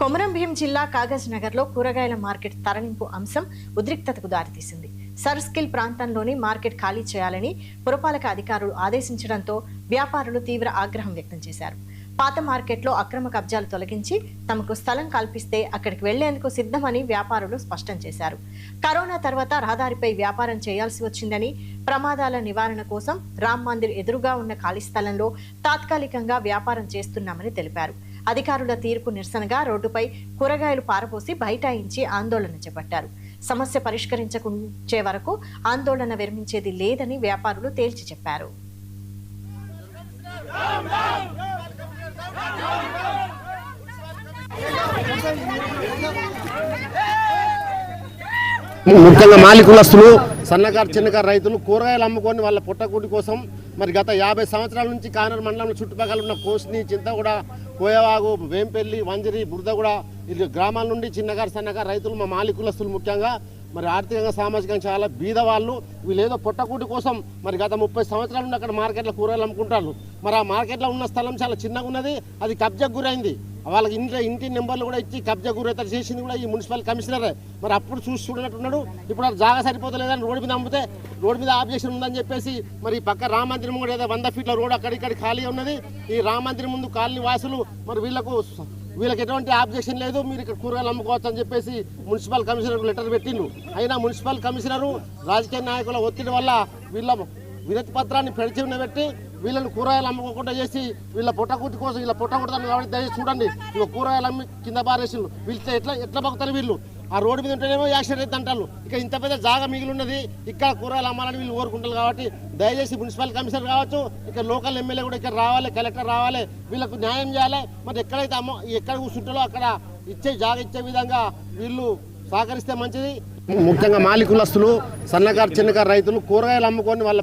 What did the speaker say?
కొమరం భీం జిల్లా కాగజ్ నగర్లో కూరగాయల మార్కెట్ తరలింపు అంశం ఉద్రిక్తతకు దారితీసింది. సర్స్కిల్ ప్రాంతంలోని మార్కెట్ ఖాళీ చేయాలని పురపాలక అధికారులు ఆదేశించడంతో వ్యాపారులు తీవ్ర ఆగ్రహం వ్యక్తం చేశారు. పాత మార్కెట్లో అక్రమ కబ్జాలు తొలగించి తమకు స్థలం కల్పిస్తే అక్కడికి వెళ్లేందుకు సిద్ధమని వ్యాపారులు స్పష్టం చేశారు. కరోనా తర్వాత రహదారిపై వ్యాపారం చేయాల్సి వచ్చిందని, ప్రమాదాల నివారణ కోసం రామ్ మందిర్ ఎదురుగా ఉన్న ఖాళీ స్థలంలో తాత్కాలికంగా వ్యాపారం చేస్తున్నామని తెలిపారు. అధికారుల తీర్పు నిరసనగా రోడ్డుపై కూరగాయలు పారపోసి బైఠాయించి ఆందోళన చేపట్టారు. సమస్య పరిష్కరించే వరకు ఆందోళన విరమించేది లేదని వ్యాపారులు తేల్చి చెప్పారు. ముఖ్యంగా మాలికులస్తులు, సన్నకారు చిన్నకారు రైతులు కూరగాయలు అమ్ముకొని వాళ్ళ పుట్టకూటి కోసం మరి గత 50 సంవత్సరాల నుంచి కానూరు మండలంలో చుట్టుపక్కల ఉన్న కోస్ని, చింతగూడ, కోయవాగు, వేంపల్లి, వంజరి, బురదగూడ ఇది గ్రామాల నుండి చిన్నకారు సన్నకారు రైతులు మా మాలికులస్తులు ముఖ్యంగా మరి ఆర్థికంగా సామాజికంగా చాలా బీద వాళ్ళు. వీళ్ళు ఏదో పొట్టకూటి కోసం మరి గత 30 సంవత్సరాల నుండి అక్కడ మార్కెట్లో కూరగాయలు అమ్ముకుంటారు. మరి ఆ మార్కెట్లో ఉన్న స్థలం చాలా చిన్నగా ఉన్నది, అది కబ్జాకు గురైంది. వాళ్ళకి ఇంటి నెంబర్లు కూడా ఇచ్చి కబ్జా గురైతే చేసింది కూడా ఈ మున్సిపల్ కమిషనరే. మరి అప్పుడు చూడనట్టున్నాడు. ఇప్పుడు అది జాగా సరిపోతలేదని రోడ్డు మీద అమ్మితే రోడ్డు మీద ఆబ్జెక్షన్ ఉందని చెప్పేసి మరి పక్క రామ మందిరం కూడా ఏదో 100 ఫీట్ల రోడ్ అక్కడిక్కడ ఖాళీ ఉన్నది. ఈ రామ మందిరం ముందు కాలనీ వాసులు మరి వీళ్ళకి ఎటువంటి ఆబ్జెక్షన్ లేదు, మీరు ఇక్కడ కూరగాయలు అమ్ముకోవచ్చు అని చెప్పేసి మున్సిపల్ కమిషనర్ లెటర్ పెట్టిండు. అయినా మున్సిపల్ కమిషనరు రాజకీయ నాయకుల ఒత్తిడి వల్ల వీళ్ళ వినతి పత్రాన్ని పెట్టి వీళ్ళని కూరగాయలు అమ్ముకోకుండా చేసి వీళ్ళ పొట్టకూటి కోసం వీళ్ళ పొట్టకూడతాను కాబట్టి దయచేసి చూడండి. ఇక కూరగాయలు అమ్మి కింద బారేసిండు. వీళ్ళతో ఎట్లా బతుకుతారు వీళ్ళు? ఆ రోడ్డు మీద ఉంటేనేమో యాక్సిడెంట్ అయితే అంటారు. ఇక ఇంత పెద్ద జాగా మిగిలి ఉన్నది, ఇక్కడ కూరగాయలు అమ్మాలని వీళ్ళు కోరుకుంటారు. కాబట్టి దయచేసి మున్సిపల్ కమిషనర్ కావచ్చు, ఇక్కడ లోకల్ ఎమ్మెల్యే కూడా ఇక్కడ రావాలి, కలెక్టర్ రావాలి, వీళ్ళకు న్యాయం చేయాలి. మరి ఎక్కడైతే ఎక్కడ కూర్చుంటారో అక్కడ జాగా ఇచ్చే విధంగా వీళ్ళు సహకరిస్తే మంచిది. ముఖ్యంగా మాలికులస్తులు, సన్నకారు చిన్నకారు రైతులు కూరగాయలు అమ్ముకొని వాళ్ళ